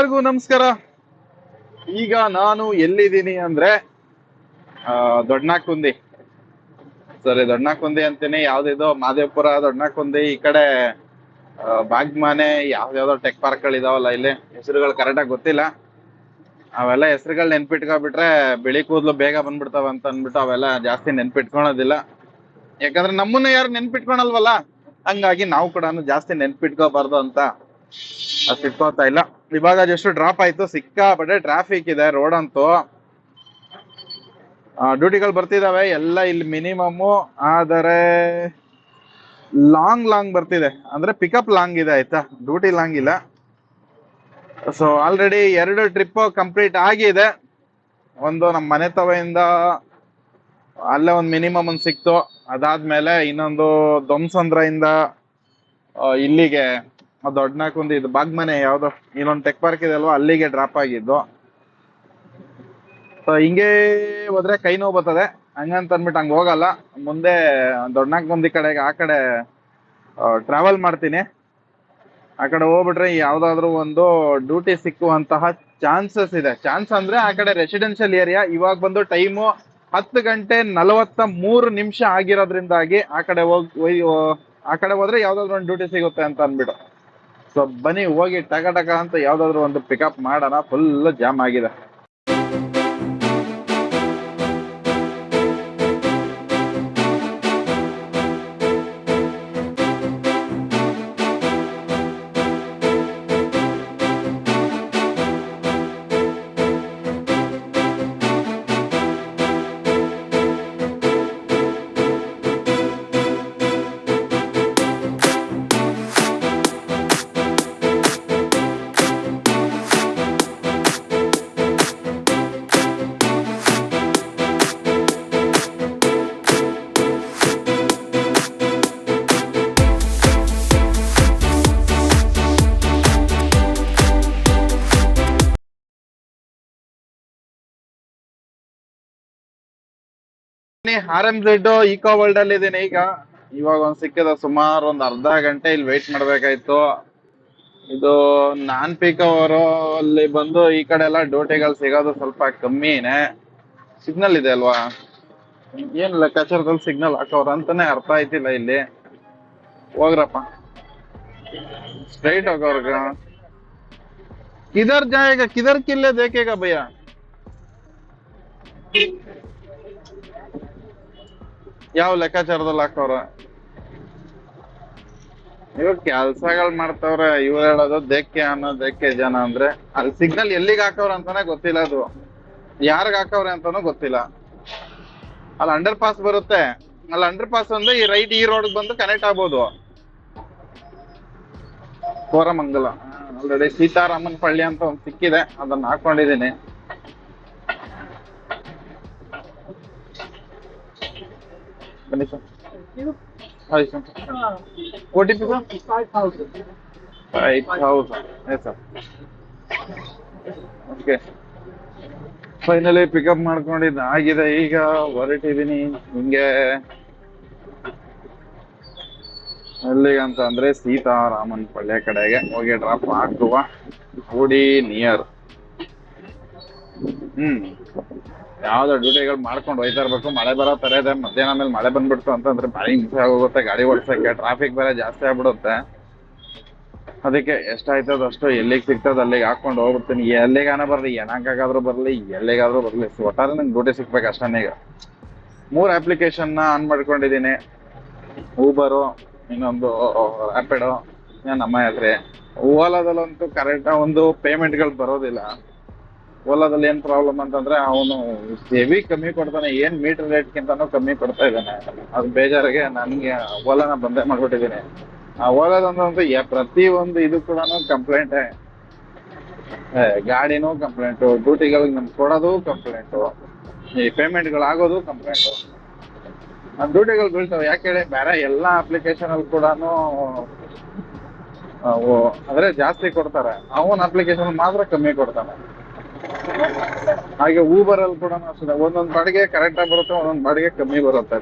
ಎಲ್ಲರಿಗೂ ನಮಸ್ಕಾರ. ಈಗ ನಾನು ಎಲ್ಲಿದ್ದೀನಿ ಅಂದ್ರೆ ದೊಡ್ಡನಾಕುಂದಿ. ಸರಿ, ದೊಡ್ಡನಾಕುಂದಿ ಅಂತೀನಿ. ಯಾವ್ದಿದು ಮಾದೇವಪುರ, ದೊಡ್ಡನಾಕುಂದಿ, ಈ ಕಡೆ ಬಾಗ್ಮನೆ, ಯಾವ್ದಾವ್ದೋ ಟೆಕ್ ಪಾರ್ಕ್ಗಳಿದಾವಲ್ಲ, ಇಲ್ಲಿ ಹೆಸರುಗಳು ಕರೆಕ್ಟಾಗಿ ಗೊತ್ತಿಲ್ಲ. ಅವೆಲ್ಲ ಹೆಸರುಗಳು ನೆನ್ಪಿಟ್ಕೊಬಿಟ್ರೆ ಬಿಳಿ ಕೂದಲು ಬೇಗ ಬಂದ್ಬಿಡ್ತಾವ ಅಂತ ಅಂದ್ಬಿಟ್ಟು ಅವೆಲ್ಲ ಜಾಸ್ತಿ ನೆನ್ಪಿಟ್ಕೊಳೋದಿಲ್ಲ. ಯಾಕಂದ್ರೆ ನಮ್ಮನ್ನ ಯಾರು ನೆನ್ಪಿಟ್ಕೊಳಲ್ವಲ್ಲ, ಹಂಗಾಗಿ ನಾವು ಕೂಡ ಜಾಸ್ತಿ ನೆನ್ಪಿಟ್ಕೋಬಾರ್ದು ಅಂತ ಅಷ್ಟು ಇಟ್ಕೋತಾ ಇಲ್ಲ. ಇವಾಗ ಜಸ್ಟ್ ಡ್ರಾಪ್ ಆಯ್ತು. ಸಿಕ್ಕಾಪಟ್ಟೆ ಟ್ರಾಫಿಕ್ ಇದೆ ರೋಡ್ ಅಂತೂ. ಡ್ಯೂಟಿಗಳು ಬರ್ತಿದಾವೆ ಎಲ್ಲ ಇಲ್ಲಿ ಮಿನಿಮಮ್, ಆದರೆ ಲಾಂಗ್ ಬರ್ತಿದೆ. ಅಂದ್ರೆ ಪಿಕಪ್ ಲಾಂಗ್ ಇದೆ, ಆಯ್ತಾ, ಡ್ಯೂಟಿ ಲಾಂಗ್ ಇಲ್ಲ. ಸೊ ಆಲ್ರೆಡಿ 2 ಟ್ರಿಪ್ ಕಂಪ್ಲೀಟ್ ಆಗಿದೆ. ಒಂದು ನಮ್ಮ ಮನೆ ತವೆಯಿಂದ ಅಲ್ಲೇ ಒಂದು ಮಿನಿಮಮ್ ಒಂದು ಸಿಕ್ತು. ಅದಾದ್ಮೇಲೆ ಇನ್ನೊಂದು ದೊಮ್ಸಂದ್ರದಿಂದ ಇಲ್ಲಿಗೆ ದೊಡ್ಡನಾಕುಂದಿ, ಇದು ಬಾಗ್ಮನೆ ಯಾವ್ದೋ ಇನ್ನೊಂದು ಟೆಕ್ ಪಾರ್ಕ್ ಇದೆ ಅಲ್ವಾ, ಅಲ್ಲಿಗೆ ಡ್ರಾಪ್ ಆಗಿದ್ದು. ಸೊ ಹಿಂಗೆ ಹೋದ್ರೆ ಕೈ ನೋವು ಬರ್ತದೆ, ಹಂಗಂತ ಅಂದ್ಬಿಟ್ಟು ಹಂಗೆ ಹೋಗಲ್ಲ. ಮುಂದೆ ದೊಡ್ಡನಾಕುಂದಿ ಕಡೆಗೆ ಆ ಕಡೆ ಟ್ರಾವೆಲ್ ಮಾಡ್ತೀನಿ. ಆ ಕಡೆ ಹೋಗ್ಬಿಟ್ರೆ ಯಾವ್ದಾದ್ರು ಒಂದು ಡ್ಯೂಟಿ ಸಿಕ್ಕುವಂತಹ ಚಾನ್ಸಸ್ ಇದೆ. ಚಾನ್ಸ್ ಅಂದ್ರೆ ಆ ಕಡೆ ರೆಸಿಡೆನ್ಷಿಯಲ್ ಏರಿಯಾ. ಇವಾಗ ಬಂದು ಟೈಮು 10:43 ಆಗಿರೋದ್ರಿಂದಾಗಿ ಆ ಕಡೆ ಆ ಕಡೆ ಹೋದ್ರೆ ಯಾವ್ದಾದ್ರು ಒಂದು ಡ್ಯೂಟಿ ಸಿಗುತ್ತೆ ಅಂತ ಅಂದ್ಬಿಟ್ಟು. ಸೊ ಬನ್ನಿ ಹೋಗಿ ಟಕ ಅಂತ ಯಾವ್ದಾದ್ರು ಒಂದು ಪಿಕಪ್ ಮಾಡೋಣ. ಫುಲ್ ಜಾಮ್ ಆಗಿದೆ. RMZ ಈಕೋ ವರ್ಲ್ಡ್ ಅಲ್ಲಿ ಇದೀನಿ ಈಗ. ಇವಾಗ ಒಂದ್ ಸಿಕ್ಕಿದ, ಸುಮಾರು ಒಂದ್ ಅರ್ಧ ಗಂಟೆ ಇಲ್ಲಿ ವೇಟ್ ಮಾಡ್ಬೇಕಾಯ್ತು. ಇದು ನಾನ್ ಪೀಕ್ ಅವರು ಅಲ್ಲಿ ಬಂದು ಈ ಕಡೆ ಎಲ್ಲ ಡ್ಯೂಟಿಗಳು ಸಿಗೋದು ಸ್ವಲ್ಪ ಕಮ್ಮಿನೇ. ಸಿಗ್ನಲ್ ಇದೆ ಅಲ್ವಾ, ಏನ್ ಲೆಕ್ಕಾಚಾರದಲ್ಲಿ ಸಿಗ್ನಲ್ ಹಾಕೋರ ಅಂತಾನೆ ಅರ್ಥ ಆಯ್ತಿಲ್ಲ ಇಲ್ಲಿ. ಹೋಗ್ರಪ್ಪ, ಸ್ಟ್ರೈಟ್ ಹೋಗೋರ್ಗ. ಕಿದರ್ ಜಾಯೇಗ, ಕಿದರ್ ಕಿಲ್ಲೆ ದೇಖೇಗ ಭಯ್ಯ. ಯಾವ ಲೆಕ್ಕಾಚಾರದಲ್ಲಿ ಹಾಕವ್ರ ಇವಾಗ ಕೆಲ್ಸಗಳು ಮಾಡ್ತವ್ರೆ. ಇವ್ರು ಹೇಳೋದು ದೇಕ್ಕೆ ಅನ್ನೋ ದೇಕ್ಕೆ ಜನ ಅಂದ್ರೆ, ಅಲ್ಲಿ ಸಿಗ್ನಲ್ ಎಲ್ಲಿಗೆ ಹಾಕವ್ರ ಅಂತಾನೆ ಗೊತ್ತಿಲ್ಲ. ಅದು ಯಾರಿಗ ಹಾಕವ್ರೆ ಅಂತಾನು ಗೊತ್ತಿಲ್ಲ. ಅಲ್ಲಿ ಅಂಡರ್ ಪಾಸ್ ಬರುತ್ತೆ, ಅಲ್ಲಿ ಅಂಡರ್ ಪಾಸ್ ಅಂದ್ರೆ ಈ ರೈಟ್ ಈ ರೋಡ್ ಬಂದು ಕನೆಕ್ಟ್ ಆಗ್ಬೋದು. ಕೋರಮಂಗಲ ಆಲ್ರೆಡಿ ಸೀತಾರಾಮನ್ ಪಳ್ಳಿ ಅಂತ ಒಂದು ಸಿಕ್ಕಿದೆ, ಅದನ್ನ ಹಾಕೊಂಡಿದೀನಿ. ಬನ್ನಿ sir. Hi sir. OTP sir 5,000. Yes sir. Okay, finally pickup ಮಾಡ್ಕೊಂಡಿದ್ದು ಆಗಿದೆ. ಈಗ ಹೊರಟಿದೀನಿ ಹಿಂಗೆ ಎಲ್ಲಿಗೆ ಅಂತ ಅಂದ್ರೆ ಸೀತಾರಾಮನ್ ಪಳ್ಳಿ ಕಡೆಗೆ ಹೋಗಿ ಡ್ರಾಪ್ ಹಾಕುವ. ಗುಡಿ ನಿಯರ್. ಯಾವ್ದೋ ಡ್ಯೂಟಿಗಳು ಮಾಡ್ಕೊಂಡು ಹೋಯ್ತಾ ಇರ್ಬೇಕು. ಮಳೆ ಬರೋ ತರ ಇದೆ. ಮಧ್ಯಾಹ್ನ ಮೇಲೆ ಮಳೆ ಬಂದ್ಬಿಡ್ತು ಅಂತಂದ್ರೆ ಭಾರಿ ಹಿಂಸೆ ಆಗೋಗುತ್ತೆ ಗಾಡಿ ಓಡಿಸಕ್ಕೆ. ಟ್ರಾಫಿಕ್ ಬೇರೆ ಜಾಸ್ತಿ ಆಗ್ಬಿಡುತ್ತೆ. ಅದಕ್ಕೆ ಎಷ್ಟಾಯ್ತದ ಅಷ್ಟು ಎಲ್ಲಿಗೆ ಸಿಗ್ತದ ಅಲ್ಲಿಗೆ ಹಾಕೊಂಡು ಹೋಗ್ಬಿಡ್ತೀನಿ. ಎಲ್ಲಿಗಾನ ಬರ್ಲಿ, ಏನಕ್ಕಾಗಾದ್ರೂ ಬರ್ಲಿ, ಎಲ್ಲಿಗಾದ್ರೂ ಬರ್ಲಿ, ಒಟ್ಟಾರೆ ನಂಗೆ ಡ್ಯೂಟಿ ಸಿಗ್ಬೇಕು ಅಷ್ಟೇ. ಈಗ 3 ಅಪ್ಲಿಕೇಶನ್ ಆನ್ ಮಾಡ್ಕೊಂಡಿದೀನಿ. ಊಬರು, ಇನ್ನೊಂದು ರ್ಯಾಪಿಡೋ, ನಮ್ಮ ಹೆಸ್ರೆ. ಓಲಾದಲ್ಲಂತೂ ಕರೆಕ್ಟ್ ಒಂದು ಪೇಮೆಂಟ್ಗಳು ಬರೋದಿಲ್ಲ. ಓಲಾದಲ್ಲಿ ಏನ್ ಪ್ರಾಬ್ಲಮ್ ಅಂತಂದ್ರೆ ಅವನು ಹೆವಿ ಕಮ್ಮಿ ಕೊಡ್ತಾನೆ. ಏನ್ ಮೀಟರ್ ರೇಟ್ಗಿಂತಾನು ಕಮ್ಮಿ ಕೊಡ್ತಾ ಇದ್ದಾನೆ. ಅದು ಬೇಜಾರಿಗೆ ನನ್ಗೆ ಓಲಾನ ಬಂದೇ ಮಾಡ್ಬಿಟ್ಟಿದ್ದೀನಿ. ಆ ಓಲಾದಂತೂ ಪ್ರತಿ ಒಂದು ಇದು ಕೂಡ ಕಂಪ್ಲೇಂಟ್. ಗಾಡಿನೂ ಕಂಪ್ಲೇಂಟು, ಡ್ಯೂಟಿಗಳಿಗೆ ನಮ್ಗೆ ಕೊಡೋದು ಕಂಪ್ಲೇಂಟು, ಈ ಪೇಮೆಂಟ್ಗಳು ಆಗೋದು ಕಂಪ್ಲೇಂಟು. ಡ್ಯೂಟಿಗಳು ಬೀಳ್ತಾವೆ. ಯಾಕೆ ಹೇಳಿ, ಬೇರೆ ಎಲ್ಲಾ ಅಪ್ಲಿಕೇಶನ್ ಅಲ್ಲಿ ಕೂಡ ಅಂದ್ರೆ ಜಾಸ್ತಿ ಕೊಡ್ತಾರೆ, ಅವನ್ ಅಪ್ಲಿಕೇಶನ್ ಮಾತ್ರ ಕಮ್ಮಿ ಕೊಡ್ತಾನೆ. ಹಾಗೆ ಊಬರ್ ಅಲ್ಲಿ ಕೂಡ ಅಷ್ಟೇ, ಒಂದೊಂದ್ ಬಾಡಿಗೆ ಕರೆಕ್ಟ್ ಆಗಿ ಬರುತ್ತೆ, ಒಂದೊಂದ್ ಬಾಡಿಗೆ ಕಮ್ಮಿ ಬರುತ್ತೆ.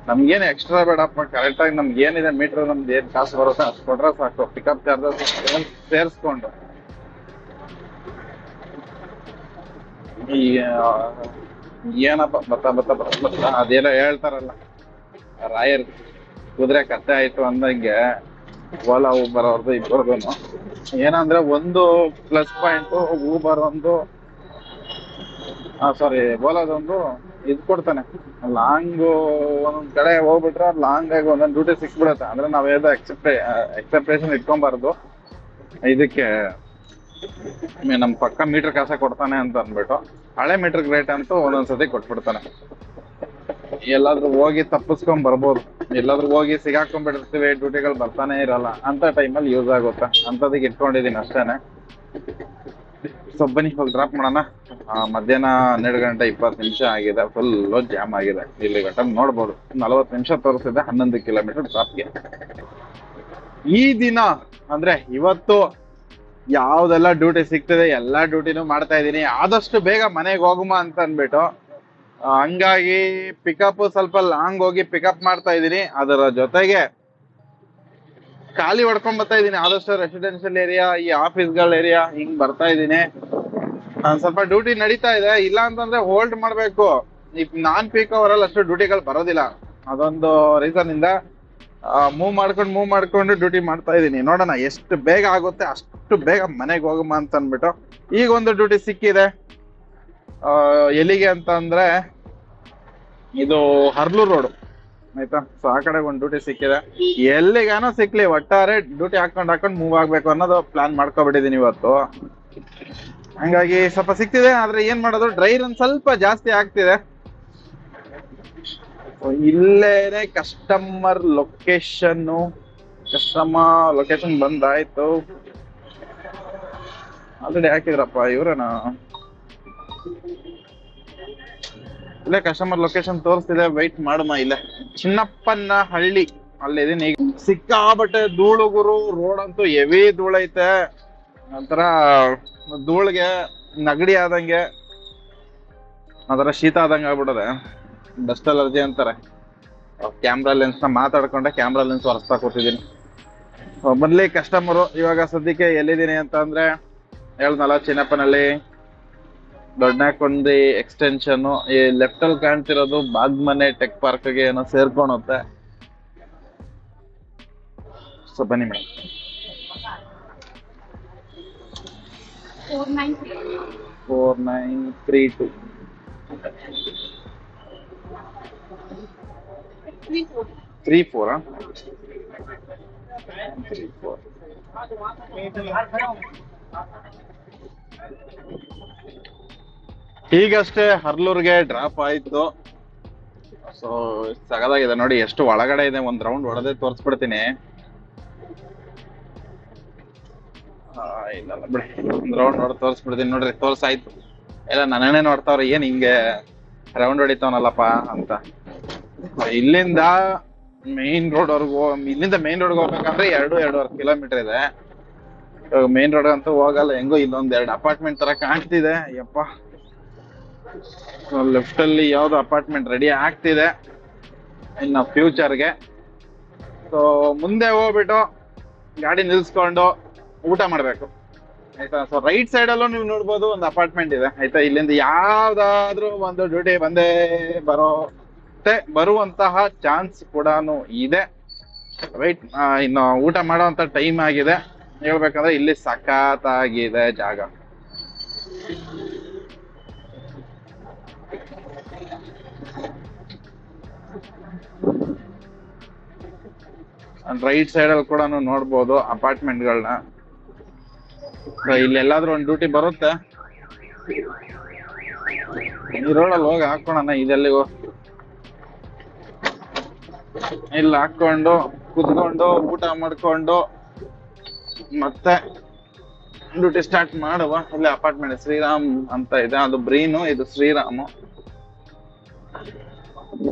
ನಮ್ಗೇನು ಎಕ್ಸ್ಟ್ರಾ ಬೇಡಪ್ಪ, ಕರೆಕ್ಟ್ ಆಗಿ ನಮ್ಗೆ ಏನಿದೆ ಮೀಟರ್, ನಮ್ದು ಏನ್ ಕಾಸು ಬರುತ್ತೆ ಅಷ್ಟು ಕೊಟ್ರೆ ಸಾಕು. ಪಿಕಪ್ ಚಾರ್ಜಸ್ ಸೇರಿಸ್ಕೊಂಡು ಈ ಏನಪ್ಪ ಬತ್ತ ಅದೇನೋ ಹೇಳ್ತಾರಲ್ಲ, ರಾಯರ್ ಕುದುರೆ ಕತ್ತೆ ಆಯ್ತು ಅಂದಂಗೆ ಓಲಾ ಊಬರ್ ಅವ್ರದ್ದು ಇಬ್ಬರದು ಏನಂದ್ರೆ ಒಂದು ಪ್ಲಸ್ ಪಾಯಿಂಟ್, ಊಬರ್ ಒಂದು ಸಾರಿ ಓಲಾದೊಂದು ಇದ್ ಕೊಡ್ತಾನೆ, ಲಾಂಗ್ ಒಂದೊಂದ್ ಕಡೆ ಹೋಗ್ಬಿಟ್ರೆ ಲಾಂಗ್ ಆಗಿ ಒಂದೊಂದು ಡ್ಯೂಟಿ ಸಿಕ್ಬಿಡತ್ತೆ. ಅಂದ್ರೆ ನಾವೇನೋ ಎಕ್ಸೆಪ್ಟೇಷನ್ ಇಟ್ಕೊಬಾರ್ದು, ಇದಕ್ಕೆ ನಮ್ ಪಕ್ಕ ಮೀಟರ್ ಕಾಸ ಕೊಡ್ತಾನೆ ಅಂತ ಅಂದ್ಬಿಟ್ಟು ಹಳೆ ಮೀಟರ್ ರೇಟ್ ಅಂತೂ ಒಂದೊಂದ್ಸತಿ ಕೊಟ್ಬಿಡ್ತಾನೆ. ಎಲ್ಲಾದ್ರೂ ಹೋಗಿ ತಪ್ಪಿಸ್ಕೊಂಡ್ ಬರ್ಬೋದು, ಎಲ್ಲಾದ್ರೂ ಹೋಗಿ ಸಿಗಾಕೊಂಡ್ಬಿಟ್ಟಿರ್ತೀವಿ, ಡ್ಯೂಟಿಗಳು ಬರ್ತಾನೆ ಇರಲ್ಲ, ಅಂತ ಟೈಮಲ್ಲಿ ಯೂಸ್ ಆಗುತ್ತೆ. ಅಂತದಕ್ಕೆ ಇಟ್ಕೊಂಡಿದೀನಿ ಅಷ್ಟೇನೆ. ಸೊ ಬನ್ನಿ ಹೋಗಿ ಡ್ರಾಪ್ ಮಾಡೋಣ. ಮಧ್ಯಾಹ್ನ 12:20 ಆಗಿದೆ, ಫುಲ್ ಜಾಮ್ ಆಗಿದೆ. ಇಲ್ಲಿ ಗಂಟ ನೋಡ್ಬೋದು 40 ನಿಮಿಷ ತೋರಿಸಿದೆ, 11 ಕಿಲೋಮೀಟರ್ ಡ್ರಾಪ್ಗೆ. ಈ ದಿನ ಅಂದ್ರೆ ಇವತ್ತು ಯಾವ್ದೆಲ್ಲ ಡ್ಯೂಟಿ ಸಿಗ್ತದೆ ಎಲ್ಲಾ ಡ್ಯೂಟಿನೂ ಮಾಡ್ತಾ ಇದೀನಿ. ಆದಷ್ಟು ಬೇಗ ಮನೆಗೆ ಹೋಗುಮ ಅಂತ ಅಂದ್ಬಿಟ್ಟು ಹಂಗಾಗಿ ಪಿಕಪ್ ಸ್ವಲ್ಪ ಲಾಂಗ್ ಹೋಗಿ ಪಿಕಪ್ ಮಾಡ್ತಾ ಇದೀನಿ. ಅದರ ಜೊತೆಗೆ ಖಾಲಿ ಹೊಡ್ಕೊಂಡ್ ಬರ್ತಾ ಇದೀನಿ. ಆದಷ್ಟು ರೆಸಿಡೆನ್ಷಿಯಲ್ ಏರಿಯಾ, ಈ ಆಫೀಸ್ಗಳ ಏರಿಯಾ ಹಿಂಗ್ ಬರ್ತಾ ಇದೀನಿ. ಸ್ವಲ್ಪ ಡ್ಯೂಟಿ ನಡೀತಾ ಇದೆ, ಇಲ್ಲ ಅಂತಂದ್ರೆ ಹೋಲ್ಡ್ ಮಾಡ್ಬೇಕು. ಈ ನಾನ್ ಪೀಕ್ ಅವರಲ್ಲಿ ಅಷ್ಟು ಡ್ಯೂಟಿಗಳು ಬರೋದಿಲ್ಲ, ಅದೊಂದು ರೀಸನ್ ಇಂದ ಮೂವ್ ಮಾಡ್ಕೊಂಡು ಡ್ಯೂಟಿ ಮಾಡ್ತಾ ಇದೀನಿ. ನೋಡೋಣ ಎಷ್ಟು ಬೇಗ ಆಗುತ್ತೆ ಅಷ್ಟು ಬೇಗ ಮನೆಗೆ ಹೋಗಮ್ಮ ಅಂತ ಅಂದ್ಬಿಟ್ಟು. ಈಗ ಒಂದು ಡ್ಯೂಟಿ ಸಿಕ್ಕಿದೆ. ಎಲ್ಲಿಗೆ ಅಂತ ಅಂದ್ರೆ ಇದು ಹರ್ಲೂರ್ ರೋಡ್ ಆಯ್ತಾ. ಸೊ ಆ ಕಡೆ ಒಂದು ಡ್ಯೂಟಿ ಸಿಕ್ಕಿದೆ. ಎಲ್ಲಿಗಾನೋ ಸಿಕ್ಲಿ, ಒಟ್ಟಾರೆ ಡ್ಯೂಟಿ ಹಾಕೊಂಡ್ ಮೂವ್ ಆಗ್ಬೇಕು ಅನ್ನೋದು ಪ್ಲಾನ್ ಮಾಡ್ಕೊಬಿಟ್ಟಿದೀನಿ ಇವತ್ತು. ಹಂಗಾಗಿ ಸ್ವಲ್ಪ ಸಿಕ್ತಿದೆ, ಆದ್ರೆ ಏನ್ ಮಾಡೋದು, ಡ್ರೈ ರನ್ ಸ್ವಲ್ಪ ಜಾಸ್ತಿ ಆಗ್ತಿದೆ. ಇಲ್ಲೇನೆ ಕಸ್ಟಮರ್ ಲೊಕೇಶನ್ ಬಂದಾಯ್ತು. ಆಲ್ರೆಡಿ ಹಾಕಿದ್ರಪ್ಪ ಇವ್ರನ, ಇಲ್ಲೇ ಕಸ್ಟಮರ್ ಲೊಕೇಶನ್ ತೋರಿಸ್ತಿದೆ. ವೆಯ್ಟ್ ಮಾಡಮ್ಮ. ಇಲ್ಲೇ ಚಿನ್ನಪ್ಪನ ಹಳ್ಳಿ ಅಲ್ಲಿದೀನಿ. ಈಗ ಸಿಕ್ಕಾಬಟ್ಟೆ ಧೂಳು ಗುರು, ರೋಡ್ ಅಂತೂ ಹೆವಿ ಧೂಳೈತೆ. ಒಂಥರ ಧೂಳಿಗೆ ನಗಡಿ ಆದಂಗೆ, ಅದರ ಶೀತ ಆದಂಗೆ ಆಗ್ಬಿಡದೆ. ಡಸ್ಟ್ ಅಲರ್ಜಿ ಅಂತಾರೆ. ಕ್ಯಾಮ್ರಾ ಲೆನ್ಸ್ ನ ಮಾತಾಡ್ಕೊಂಡೆ ಕ್ಯಾಮ್ರಾ ಲೆನ್ಸ್ ಒರೆಸ್ತಾ ಕೂತಿದ್ದೀನಿ. ಮೊದ್ಲಿ ಕಸ್ಟಮರು. ಇವಾಗ ಸದ್ಯಕ್ಕೆ ಎಲ್ಲಿದ್ದೀನಿ ಅಂತ ಅಂದ್ರೆ ಹೇಳ್ದಲ್ಲ, ಚಿನ್ನಪ್ಪನಲ್ಲಿ ದೊಡ್ಡಕೊಂಡಿ ಎಕ್ಸ್ಟೆನ್ಷನ್. ಈ ಲೆಫ್ಟ್ ಅಲ್ಲಿ ಕಾಣ್ತಿರೋದು ಬಾಗ್ಮನೆ ಟೆಕ್ ಪಾರ್ಕ್ಗೆ ಏನೋ ಸೇರ್ಕೊಳುತ್ತೆ. ಸೊ ಬನ್ನಿ ಮೇಡಮ್. 4932 34 34. ಈಗಷ್ಟೇ ಹರ್ಲೂರ್ಗೆ ಡ್ರಾಪ್ ಆಯ್ತು. ಸೊ ಸಗದಾಗಿದೆ ನೋಡಿ, ಎಷ್ಟು ಒಳಗಡೆ ಇದೆ. ಒಂದ್ ರೌಂಡ್ ಹೊಡೆದೇ ತೋರಿಸ್ಬಿಡ್ತೀನಿ. ಇಲ್ಲ ಬಿಡಿ, ಒಂದ್ ರೌಂಡ್ ಹೊಡೆದು ತೋರಿಸ್ಬಿಡ್ತೀನಿ ನೋಡ್ರಿ. ತೋರ್ಸಾಯ್ತು ಎಲ್ಲ ನನ್ನೇ ನೋಡ್ತಾವ್ರ, ಏನ್ ಹಿಂಗೆ ರೌಂಡ್ ಹೊಡಿತಾವನಲ್ಲಪ್ಪ ಅಂತ. ಇಲ್ಲಿಂದ ಮೇನ್ ರೋಡ್ ವರ್ಗು, ಇಲ್ಲಿಂದ ಮೇನ್ ರೋಡ್ಗೆ ಹೋಗ್ಬೇಕಂದ್ರೆ 2-2.5 ಕಿಲೋಮೀಟರ್ ಇದೆ. ಮೇನ್ ರೋಡ್ ಅಂತೂ ಹೋಗಲ್ಲ. ಹೆಂಗೋ ಇಲ್ಲೊಂದ್ 2 ಅಪಾರ್ಟ್ಮೆಂಟ್ ತರ ಕಾಣ್ತಿದೆ. ಯಪ್ಪ, ಲೆಫ್ಟ್ ಅಲ್ಲಿ ಯಾವ್ದು ಅಪಾರ್ಟ್ಮೆಂಟ್ ರೆಡಿ ಆಗ್ತಿದೆ ಇನ್ನು ಫ್ಯೂಚರ್ಗೆ. ಸೊ ಮುಂದೆ ಹೋಗ್ಬಿಟ್ಟು ಗಾಡಿ ನಿಲ್ಸ್ಕೊಂಡು ಊಟ ಮಾಡ್ಬೇಕು ಆಯ್ತಾ. ಸೊ ರೈಟ್ ಸೈಡ್ ಅಲ್ಲೂ ನೀವು ನೋಡ್ಬೋದು ಒಂದು ಅಪಾರ್ಟ್ಮೆಂಟ್ ಇದೆ ಆಯ್ತಾ. ಇಲ್ಲಿಂದ ಯಾವ್ದಾದ್ರೂ ಒಂದು ಡ್ಯೂಟಿ ಬಂದೇ ಬರುವಂತಹ ಚಾನ್ಸ್ ಕೂಡ ಇದೆ. ರೈಟ್, ಇನ್ನು ಊಟ ಮಾಡೋಂತ ಟೈಮ್ ಆಗಿದೆ. ಹೇಳ್ಬೇಕಂದ್ರೆ ಇಲ್ಲಿ ಸಖತ್ತಾಗಿದೆ ಜಾಗ. ರೈಟ್ ಸೈಡ್ ಅಲ್ಲಿ ಕೂಡ ನೋಡ್ಬೋದು ಅಪಾರ್ಟ್ಮೆಂಟ್ಗಳನ್ನ. ಇಲ್ಲಿ ಎಲ್ಲಾದ್ರೂ ಒಂದು ಡ್ಯೂಟಿ ಬರುತ್ತೆ. ಈ ರೋಡಲ್ಲಿ ಹೋಗಿ ಹಾಕೋಣ. ಇದೆಲ್ಲಿಗೋ ಇಲ್ಲಿ ಹಾಕೊಂಡು ಕುತ್ಕೊಂಡು ಊಟ ಮಾಡ್ಕೊಂಡು ಮತ್ತೆ ಡ್ಯೂಟಿ ಸ್ಟಾರ್ಟ್ ಮಾಡುವ. ಇಲ್ಲಿ ಅಪಾರ್ಟ್ಮೆಂಟ್ ಶ್ರೀರಾಮ್ ಅಂತ ಇದೆ, ಅದು ಬ್ರೀನು, ಇದು ಶ್ರೀರಾಮು.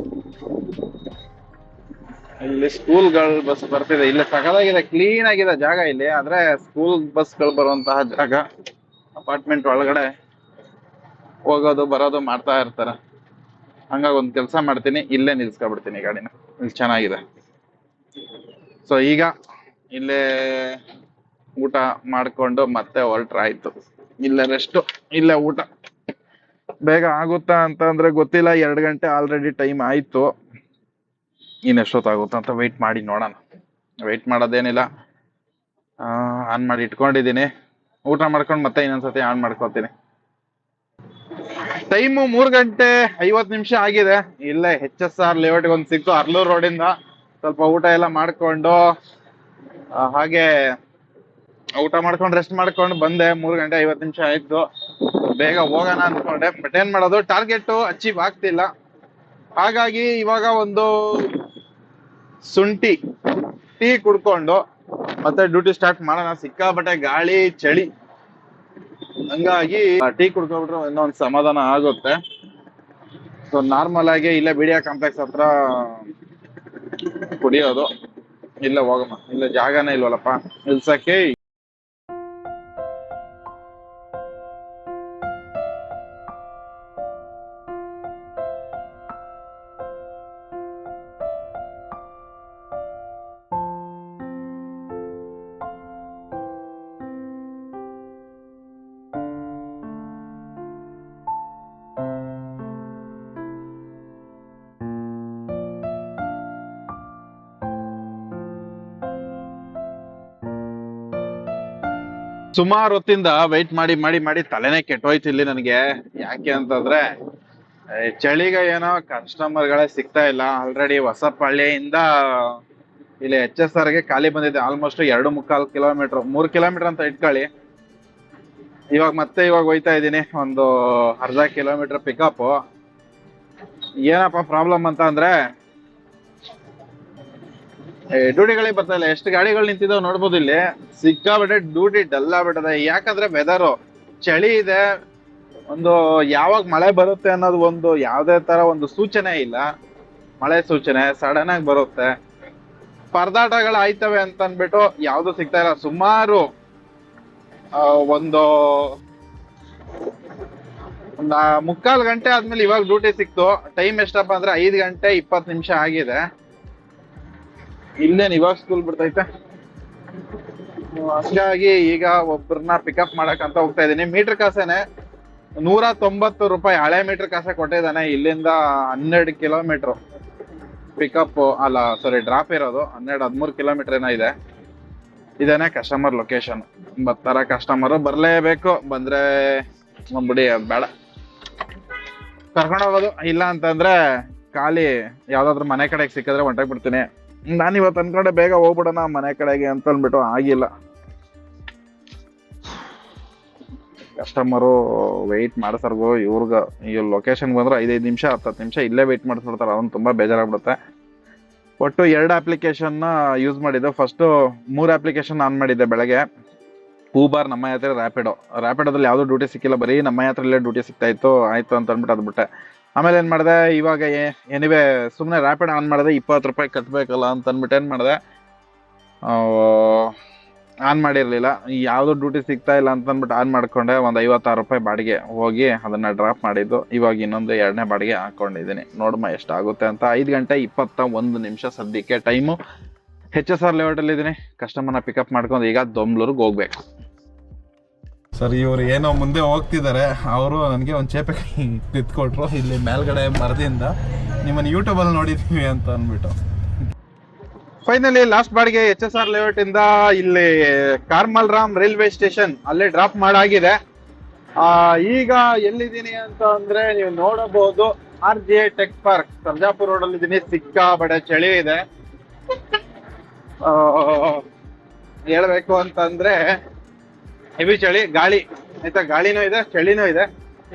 ಇಲ್ಲಿ ಸ್ಕೂಲ್ಗಳ ಬಸ್ ಬರ್ತಿದೆ. ಇಲ್ಲಿ ಸಕಲಾಗಿದೆ, ಕ್ಲೀನ್ ಆಗಿದೆ ಜಾಗ ಇಲ್ಲಿ. ಆದ್ರೆ ಸ್ಕೂಲ್ ಬಸ್ಗಳು ಬರುವಂತಹ ಜಾಗ. ಅಪಾರ್ಟ್ಮೆಂಟ್ ಒಳಗಡೆ ಹೋಗೋದು ಬರೋದು ಮಾಡ್ತಾ ಇರ್ತಾರೆ. ಹಂಗಾಗಿ ಒಂದ್ ಕೆಲಸ ಮಾಡ್ತೀನಿ, ಇಲ್ಲೇ ನಿಲ್ಸ್ಕೊಬಿಡ್ತೀನಿ ಗಾಡಿನ. ಇಲ್ಲಿ ಚೆನ್ನಾಗಿದೆ. ಸೊ ಈಗ ಇಲ್ಲೇ ಊಟ ಮಾಡ್ಕೊಂಡು ಮತ್ತೆ ಹೊರಟ್ರಾಯ್ತು. ಇಲ್ಲೇ ರೆಸ್ಟ್, ಇಲ್ಲೇ ಊಟ. ಬೇಗ ಆಗುತ್ತಾ ಅಂತ ಅಂದ್ರೆ ಗೊತ್ತಿಲ್ಲ, 2 ಗಂಟೆ ಆಲ್ರೆಡಿ ಟೈಮ್ ಆಯ್ತು. ಇನ್ನೆಷ್ಟೊತ್ತಾಗುತ್ತ ಅಂತ ವೆಯ್ಟ್ ಮಾಡಿ ನೋಡೋಣ. ವೆಯ್ಟ್ ಮಾಡೋದೇನಿಲ್ಲ, ಆನ್ ಮಾಡಿ ಇಟ್ಕೊಂಡಿದ್ದೀನಿ. ಊಟ ಮಾಡ್ಕೊಂಡು ಮತ್ತೆ ಇನ್ನೊಂದ್ಸತಿ ಆನ್ ಮಾಡ್ಕೊತೀನಿ. ಟೈಮು 3 ಗಂಟೆ 50 ನಿಮಿಷ ಆಗಿದೆ. ಇಲ್ಲೇ HSR ಲೇಔಟ್ ಒಂದು ಸಿಕ್ತು ಅರ್ಲೂರ್ ರೋಡಿಂದ. ಸ್ವಲ್ಪ ಊಟ ಎಲ್ಲ ಮಾಡ್ಕೊಂಡು ಹಾಗೆ ಊಟ ಮಾಡ್ಕೊಂಡು ರೆಸ್ಟ್ ಮಾಡ್ಕೊಂಡು ಬಂದೆ. 3 ಗಂಟೆ 50 ನಿಮಿಷ ಆಯ್ತು. ಬೇಗ ಹೋಗೋಣ ಅನ್ಕೊಂಡೆ, ಬಟ್ ಏನ್ ಮಾಡೋದು, ಟಾರ್ಗೆಟ್ ಅಚೀವ್ ಆಗ್ತಿಲ್ಲ. ಹಾಗಾಗಿ ಇವಾಗ ಒಂದು ಶುಂಠಿ ಟೀ ಕುಡ್ಕೊಂಡು ಮತ್ತೆ ಡ್ಯೂಟಿ ಸ್ಟಾರ್ಟ್ ಮಾಡೋಣ. ಸಿಕ್ಕಾಪಟ್ಟೆ ಗಾಳಿ ಚಳಿ, ಹಂಗಾಗಿ ಟೀ ಕುಡ್ಕೊಂಡ್ಬಿಟ್ರೆ ಇನ್ನೂ ಒಂದು ಸಮಾಧಾನ ಆಗುತ್ತೆ. ಸೊ ನಾರ್ಮಲ್ ಆಗಿ ಇಲ್ಲೇ ಬಿಡಿಯಾ ಕಾಂಪ್ಲೆಕ್ಸ್ ಹತ್ರ ಕುಡಿಯೋದು. ಇಲ್ಲೇ ಹೋಗಮ್ಮ, ಇಲ್ಲ ಜಾಗನೇ ಇಲ್ವಲ್ಲಪ್ಪ ನಿಲ್ಸಕ್ಕೆ. ಸುಮಾರು ಹೊತ್ತಿಂದ ವೆಯ್ಟ್ ಮಾಡಿ ಮಾಡಿ ಮಾಡಿ ತಲೆನೇ ಕೆಟ್ಟೋಯ್ತು ಇಲ್ಲಿ ನನಗೆ. ಯಾಕೆ ಅಂತಂದ್ರೆ ಚಳಿಗೆ ಏನೋ ಕಸ್ಟಮರ್ಗಳೇ ಸಿಗ್ತಾ ಇಲ್ಲ. ಆಲ್ರೆಡಿ ಹೊಸಪಳ್ಳಿಯಿಂದ ಇಲ್ಲಿ HSR ಗೆ ಖಾಲಿ ಬಂದಿದೆ. ಆಲ್ಮೋಸ್ಟ್ 2.25 ಕಿಲೋಮೀಟರ್, 3 ಕಿಲೋಮೀಟರ್ ಅಂತ ಇಟ್ಕೊಳ್ಳಿ. ಇವಾಗ ಹೋಯ್ತಾ ಇದ್ದೀನಿ, ಒಂದು ಅರ್ಧ ಕಿಲೋಮೀಟರ್ ಪಿಕಪ್. ಏನಪ್ಪ ಪ್ರಾಬ್ಲಮ್ ಅಂತ ಅಂದ್ರೆ ಡ್ಯೂಟಿಗಳಿಗೆ ಬರ್ತಾ ಇಲ್ಲ. ಎಷ್ಟು ಗಾಡಿಗಳು ನಿಂತಿದ್ದಾವೆ ನೋಡ್ಬೋದು ಇಲ್ಲಿ. ಸಿಕ್ಕಾಬಿಟ್ಟೆ ಡ್ಯೂಟಿ ಡಲ್ ಆಗ್ಬಿಟ್ಟದೆ. ಯಾಕಂದ್ರೆ ವೆದರು ಚಳಿ ಇದೆ, ಒಂದು ಯಾವಾಗ ಮಳೆ ಬರುತ್ತೆ ಅನ್ನೋದು ಒಂದು ಯಾವ್ದೇ ತರ ಒಂದು ಸೂಚನೆ ಇಲ್ಲ. ಮಳೆ ಸೂಚನೆ ಸಡನ್ ಆಗಿ ಬರುತ್ತೆ, ಪರದಾಟಗಳು ಆಯ್ತವೆ ಅಂತ ಅನ್ಬಿಟ್ಟು ಯಾವ್ದು ಸಿಗ್ತಾ ಇಲ್ಲ. ಸುಮಾರು ಒಂದು 3/4 ಗಂಟೆ ಆದ್ಮೇಲೆ ಇವಾಗ ಡ್ಯೂಟಿ ಸಿಕ್ತು. ಟೈಮ್ ಎಷ್ಟಪ್ಪ ಅಂದ್ರೆ 5 ಗಂಟೆ 20 ನಿಮಿಷ ಆಗಿದೆ. ಇಲ್ಲೇನು ಇವಾಗ ಸ್ಕೂಲ್ ಬಿಡ್ತೈತೆ. ಹಂಗಾಗಿ ಈಗ ಒಬ್ಬರನ್ನ ಪಿಕಪ್ ಮಾಡಕ್ ಹೋಗ್ತಾ ಇದೀನಿ. ಮೀಟರ್ ಕಾಸೇನೆ 190 ರೂಪಾಯಿ, ಹಳೆ ಮೀಟರ್ ಕಾಸೆ ಕೊಟ್ಟಿದ್ದಾನೆ. ಇಲ್ಲಿಂದ 12 ಕಿಲೋಮೀಟರ್ ಪಿಕಪ್, ಅಲ್ಲ ಸಾರಿ ಡ್ರಾಪ್ ಇರೋದು. 12-13 ಕಿಲೋಮೀಟರ್ ಏನೋ ಇದೆ. ಇದೇನೆ ಕಸ್ಟಮರ್ ಲೊಕೇಶನ್. ಬರ್ತಾರ ಕಸ್ಟಮರ್, ಬರ್ಲೇಬೇಕು. ಬಂದ್ರೆ ಬಿಡಿ, ಬೇಡ ಕರ್ಕೊಂಡು ಹೋಗೋದು. ಇಲ್ಲ ಅಂತಂದ್ರೆ ಖಾಲಿ ಯಾವ್ದಾದ್ರು ಮನೆ ಕಡೆಗೆ ಸಿಕ್ಕಿದ್ರೆ ಹೊಂಟೋಗ್ಬಿಡ್ತೀನಿ. ನಾನು ಇವತ್ತು ಅನ್ಕೊಂಡೆ ಬೇಗ ಹೋಗ್ಬಿಡೋಣ ಮನೆ ಕಡೆಗೆ ಅಂತ ಅಂದ್ಬಿಟ್ಟು, ಆಗಿಲ್ಲ. Customer weight ಮಾಡಿಸರ್ಗು. ಇವ್ರಿಗ ಈ ಲೊಕೇಶನ್ ಬಂದ್ರೆ 5 ನಿಮಿಷ 10 ನಿಮಿಷ ಇಲ್ಲೇ ವೆಯ್ಟ್ ಮಾಡಿಸ್ಬಿಡ್ತಾರೆ. ಅವ್ನು ತುಂಬಾ ಬೇಜಾರಾಗ್ಬಿಡುತ್ತೆ. ಒಟ್ಟು 2 ಅಪ್ಲಿಕೇಶನ್ ಯೂಸ್ ಮಾಡಿದ್ದೆ. ಫಸ್ಟ್ 3 ಅಪ್ಲಿಕೇಶನ್ ಆನ್ ಮಾಡಿದ್ದೆ ಬೆಳಗ್ಗೆ. ಊಬರ್, ನಮ್ಮ ಹತ್ರ ರ್ಯಾಪಿಡೋದಲ್ಲಿ ಯಾವ್ದು ಡ್ಯೂಟಿ ಸಿಕ್ಕಿಲ್ಲ, ಬರೀ ನಮ್ಮ ಹತ್ರಲ್ಲೇ ಡ್ಯೂಟಿ ಸಿಗ್ತಾ ಇತ್ತು. ಆಯ್ತು ಅಂತ ಅಂದ್ಬಿಟ್ಟು ಅದ್ಬಿಟ್ಟೆ. ಆಮೇಲೆ ಏನ್ ಮಾಡಿದೆ, ಇವಾಗ ಎನಿವೆ ಸುಮ್ಮನೆ ರ್ಯಾಪಿಡ್ ಆನ್ ಮಾಡಿದೆ. 20 ರೂಪಾಯಿ ಕಟ್ಬೇಕಲ್ಲ ಅಂತ ಅಂದ್ಬಿಟ್ಟು ಏನ್ ಮಾಡಿದೆ, ಆನ್ ಮಾಡಿರ್ಲಿಲ್ಲ. ಯಾವ್ದು ಡ್ಯೂಟಿ ಸಿಗ್ತಾ ಇಲ್ಲ ಅಂತ ಅಂದ್ಬಿಟ್ಟು ಆನ್ ಮಾಡ್ಕೊಂಡೆ. ಒಂದು 56 ರೂಪಾಯಿ ಬಾಡಿಗೆ ಹೋಗಿ ಅದನ್ನ ಡ್ರಾಪ್ ಮಾಡಿದ್ದು. ಇವಾಗ ಇನ್ನೊಂದು 2ನೇ ಬಾಡಿಗೆ ಹಾಕೊಂಡಿದ್ದೀನಿ. ನೋಡಮ್ಮ ಎಷ್ಟಾಗುತ್ತೆ ಅಂತ. 5 ಗಂಟೆ 21 ನಿಮಿಷ ಸದ್ಯಕ್ಕೆ ಟೈಮು. HSR ಲೇಔಟ್ ಅಲ್ಲಿ ಇದೀನಿ. ಕಸ್ಟಮರ್ನ ಪಿಕಪ್ ಮಾಡ್ಕೊಂಡು ಈಗ ದೊಂಬ್ಳೂರ್ಗೆ ಹೋಗ್ಬೇಕು. ಸರ್, ಇವ್ರು ಏನೋ ಮುಂದೆ ಹೋಗ್ತಿದ್ದಾರೆ. ಅವರು ನನಗೆ ಒಂದು ಚೇಪೆ ಕಿತ್ಕೊಟ್ರು ಇಲ್ಲಿ ಮೇಲ್ಗಡೆ ಮರದಿಂದ. ನಿಮ್ಮನ್ನು ಯೂಟ್ಯೂಬಲ್ಲಿ ನೋಡಿದ್ದೀವಿ ಅಂತ ಅಂದ್ಬಿಟ್ಟು. ಫೈನಲಿ ಲಾಸ್ಟ್ ಬಾಡಿಗೆ HSR ಲೇಔಟ್ ಇಂದ ಇಲ್ಲಿ ಕಾರ್ಮಲ್ರಾಮ್ ರೈಲ್ವೆ ಸ್ಟೇಷನ್ ಅಲ್ಲೇ ಡ್ರಾಪ್ ಮಾಡಾಗಿದೆ. ಈಗ ಎಲ್ಲಿದ್ದೀನಿ ಅಂತ ಅಂದ್ರೆ ನೀವು ನೋಡಬಹುದು, RJ tech park Sarjapur road ಅಲ್ಲಿ ಇದೀನಿ. ಸಿಕ್ಕಾಬಡೆ ಚಳಿ ಇದೆ. ಹೇಳ್ಬೇಕು ಅಂತಂದ್ರೆ ಹೆವಿ ಚಳಿ, ಗಾಳಿ ಆಯ್ತಾ, ಗಾಳಿನೂ ಇದೆ ಚಳಿನೂ ಇದೆ.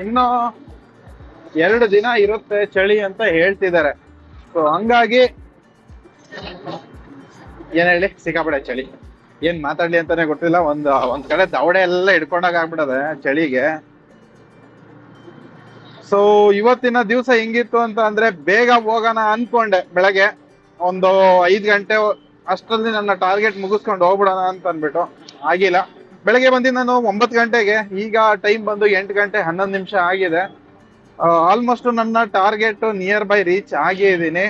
ಇನ್ನು 2 ದಿನ ಇರುತ್ತೆ ಚಳಿ ಅಂತ ಹೇಳ್ತಿದ್ದಾರೆ. ಸೊ ಹಂಗಾಗಿ ಏನ್ ಹೇಳಿ, ಸಿಕ್ಕಾಪಡೆ ಚಳಿ. ಏನ್ ಮಾತಾಡ್ಲಿ ಅಂತಾನೆ ಗೊತ್ತಿಲ್ಲ. ಒಂದ್ ಕಡೆ ದವಡೆ ಎಲ್ಲ ಹಿಡ್ಕೊಂಡಾಗ ಆಗ್ಬಿಡದೆ ಚಳಿಗೆ. ಸೊ ಇವತ್ತಿನ ದಿವಸ ಹೆಂಗಿತ್ತು ಅಂತ ಅಂದ್ರೆ, ಬೇಗ ಹೋಗೋಣ ಅನ್ಕೊಂಡೆ ಬೆಳಗ್ಗೆ ಒಂದು 5 ಗಂಟೆ ಅಷ್ಟರಲ್ಲಿ ನನ್ನ ಟಾರ್ಗೆಟ್ ಮುಗಿಸ್ಕೊಂಡು ಹೋಗ್ಬಿಡೋಣ ಅಂತ ಅಂದ್ಬಿಟ್ಟು. ಆಗಿಲ್ಲ. ಬೆಳಗ್ಗೆ ಬಂದಿದ್ದು ನಾನು 9 ಗಂಟೆಗೆ. ಈಗ ಟೈಮ್ ಬಂದು 8 ಗಂಟೆ 11 ನಿಮಿಷ ಆಗಿದೆ. ಆಲ್ಮೋಸ್ಟ್ ನನ್ನ ಟಾರ್ಗೆಟ್ ನಿಯರ್ ಬೈ ರೀಚ್ ಆಗಿದ್ದೀನಿ.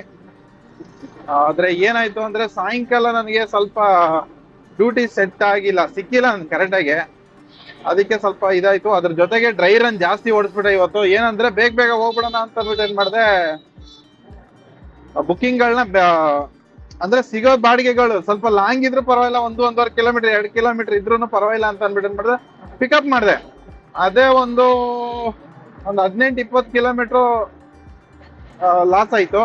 ಆದ್ರೆ ಏನಾಯ್ತು ಅಂದ್ರೆ, ಸಾಯಂಕಾಲ ನನಗೆ ಸ್ವಲ್ಪ ಡ್ಯೂಟಿ ಸೆಟ್ ಆಗಿಲ್ಲ, ಸಿಕ್ಕಿಲ್ಲ ನನ್ಗೆ ಕರೆಕ್ಟಾಗಿ. ಅದಕ್ಕೆ ಸ್ವಲ್ಪ ಇದಾಯ್ತು. ಅದ್ರ ಜೊತೆಗೆ ಡ್ರೈ ರನ್ ಜಾಸ್ತಿ ಓಡಿಸ್ಬಿಟ್ಟೆ ಇವತ್ತು. ಏನಂದ್ರೆ ಬೇಗ ಬೇಗ ಹೋಗ್ಬಿಡೋಣ ಅಂತ ಅಂದ್ಬಿಟ್ಟು ಏನ್ ಮಾಡಿದೆ, ಬುಕ್ಕಿಂಗ್ಗಳನ್ನ ಅಂದ್ರೆ ಸಿಗೋ ಬಾಡಿಗೆಗಳು ಸ್ವಲ್ಪ ಲಾಂಗ್ ಇದ್ರೂ ಪರವಾಗಿಲ್ಲ, 1-1.5 ಕಿಲೋಮೀಟರ್ 2 ಕಿಲೋಮೀಟರ್ ಇದ್ರೂ ಪರವಾಗಿಲ್ಲ ಅಂತ ಅಂದ್ಬಿಟ್ಟು ಏನ್ ಮಾಡಿದೆ, ಪಿಕಪ್ ಮಾಡಿದೆ. ಅದೇ ಒಂದು 18-20 ಕಿಲೋಮೀಟರ್ ಲಾಸ್ ಆಯ್ತು.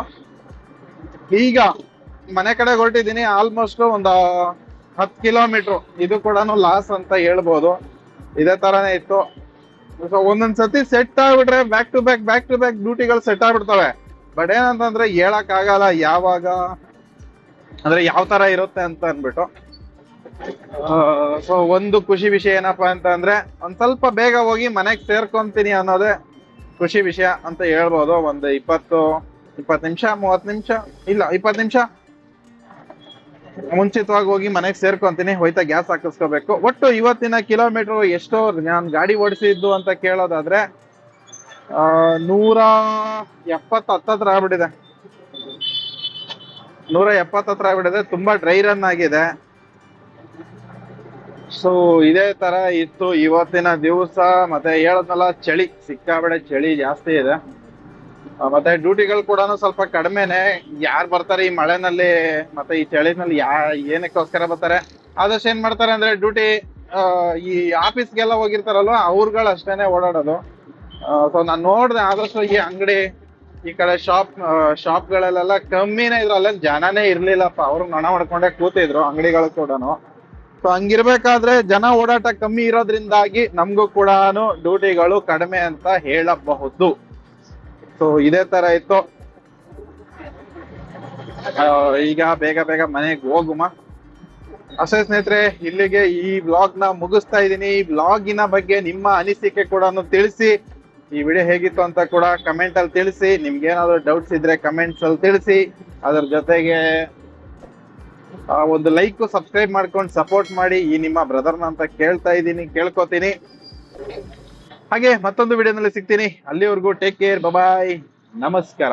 ಈಗ ಮನೆ ಕಡೆ ಹೊರಟಿದ್ದೀನಿ, ಆಲ್ಮೋಸ್ಟ್ ಒಂದು 10 ಕಿಲೋಮೀಟರ್, ಇದು ಕೂಡ ಲಾಸ್ ಅಂತ ಹೇಳ್ಬೋದು. ಇದೇ ತರಾನೇ ಇತ್ತು. ಸೊ ಒಂದೊಂದ್ಸತಿ ಸೆಟ್ ಆಗ್ಬಿಟ್ರೆ ಬ್ಯಾಕ್ ಟು ಬ್ಯಾಕ್ ಡ್ಯೂಟಿಗಳು ಸೆಟ್ ಆಗ್ಬಿಡ್ತವೆ. ಬಟ್ ಏನಂತಂದ್ರೆ ಹೇಳಕ್ ಆಗಲ್ಲ ಯಾವಾಗ, ಅಂದ್ರೆ ಯಾವ ತರ ಇರುತ್ತೆ ಅಂತ ಅಂದ್ಬಿಟ್ಟು. ಸೊ ಒಂದು ಖುಷಿ ವಿಷಯ ಏನಪ್ಪಾ ಅಂತ ಅಂದ್ರೆ, ಒಂದ್ ಸ್ವಲ್ಪ ಬೇಗ ಹೋಗಿ ಮನೆಗೆ ಸೇರ್ಕೊಂತೀನಿ ಅನ್ನೋದೇ ಖುಷಿ ವಿಷಯ ಅಂತ ಹೇಳ್ಬೋದು. ಒಂದು 20 ನಿಮಿಷ 30 ನಿಮಿಷ ಇಲ್ಲ 20 ನಿಮಿಷ ಮುಂಚಿತವಾಗಿ ಹೋಗಿ ಮನೆಗೆ ಸೇರ್ಕೊಂತೀನಿ. ಹೋಯ್ತಾ ಗ್ಯಾಸ್ ಹಾಕಿಸ್ಕೋಬೇಕು. ಒಟ್ಟು ಇವತ್ತಿನ ಕಿಲೋಮೀಟರ್ ಎಷ್ಟೋ ನಾನು ಗಾಡಿ ಓಡಿಸಿದ್ದು ಅಂತ ಕೇಳೋದಾದ್ರೆ 170 ಹತ್ತತ್ರ ಆಗ್ಬಿಟ್ಟಿದೆ. 170 ಹತ್ರ ಆಗ್ಬಿಟ್ಟಿದೆ. ತುಂಬಾ ಡ್ರೈ ರನ್ ಆಗಿದೆ. ಸೊ ಇದೇ ತರ ಇತ್ತು ಇವತ್ತಿನ ದಿವಸ. ಮತ್ತೆ ಹೇಳದ್ನಲ್ಲ, ಚಳಿ ಸಿಕ್ಕಾಬಡೆ ಚಳಿ ಜಾಸ್ತಿ ಇದೆ. ಮತ್ತೆ ಡ್ಯೂಟಿಗಳು ಕೂಡ ಸ್ವಲ್ಪ ಕಡಿಮೆನೆ. ಯಾರು ಬರ್ತಾರೆ ಈ ಮಳೆನಲ್ಲಿ ಮತ್ತೆ ಈ ಚಳಿನಲ್ಲಿ, ಏನಕ್ಕೋಸ್ಕರ ಬರ್ತಾರೆ? ಆದಷ್ಟು ಏನ್ ಮಾಡ್ತಾರೆ ಅಂದ್ರೆ, ಡ್ಯೂಟಿ ಈ ಆಫೀಸ್ಗೆಲ್ಲ ಹೋಗಿರ್ತಾರಲ್ವ ಅವ್ರುಗಳು ಅಷ್ಟೇನೆ ಓಡಾಡೋದು. ಸೊ ನಾನ್ ನೋಡ್ದೆ ಆದಷ್ಟು ಈ ಅಂಗಡಿ ಈ ಕಡೆ ಶಾಪ್ಗಳಲ್ಲೆಲ್ಲ ಕಮ್ಮಿನೇ ಇದ್ರು, ಅಲ್ಲೇನ್ ಜನನೇ ಇರ್ಲಿಲ್ಲಪ್ಪ. ಅವ್ರು ನೊಣ ಮಾಡ್ಕೊಂಡೆ ಕೂತಿದ್ರು ಅಂಗಡಿಗಳು ಕೂಡ. ಸೊ ಹಂಗಿರ್ಬೇಕಾದ್ರೆ ಜನ ಓಡಾಟ ಕಮ್ಮಿ ಇರೋದ್ರಿಂದಾಗಿ ನಮ್ಗೂ ಕೂಡ ಡ್ಯೂಟಿಗಳು ಕಡಿಮೆ ಅಂತ ಹೇಳಬಹುದು. ಸೊ ಇದೇ ತರ ಇತ್ತು. ಈಗ ಬೇಗ ಮನೆಗೆ ಹೋಗುಮ. ಅಷ್ಟೇ ಸ್ನೇಹಿತರೆ, ಇಲ್ಲಿಗೆ ಈ ವ್ಲಾಗ್ ನ ಮುಗಿಸ್ತಾ ಇದ್ದೀನಿ. ಈ ವ್ಲಾಗಿನ ಬಗ್ಗೆ ನಿಮ್ಮ ಅನಿಸಿಕೆ ಕೂಡ ತಿಳಿಸಿ. ಈ ವಿಡಿಯೋ ಹೇಗಿತ್ತು ಅಂತ ಕೂಡ ಕಮೆಂಟ್ ಅಲ್ಲಿ ತಿಳಿಸಿ. ನಿಮ್ಗೆ ಏನಾದ್ರು ಡೌಟ್ಸ್ ಇದ್ರೆ ಕಮೆಂಟ್ಸ್ ಅಲ್ಲಿ ತಿಳಿಸಿ. ಅದ್ರ ಜೊತೆಗೆ ಒಂದು ಲೈಕ್ ಸಬ್ಸ್ಕ್ರೈಬ್ ಮಾಡ್ಕೊಂಡು ಸಪೋರ್ಟ್ ಮಾಡಿ. ಈ ನಿಮ್ಮ ಬ್ರದರ್ನ ಅಂತ ಕೇಳ್ಕೊತೀನಿ. ಹಾಗೆ ಮತ್ತೊಂದು ವಿಡಿಯೋನಲ್ಲಿ ಸಿಗ್ತೀನಿ. ಅಲ್ಲಿವರೆಗೂ ಟೇಕ್ ಕೇರ್, ಬಾಯ್, ನಮಸ್ಕಾರ.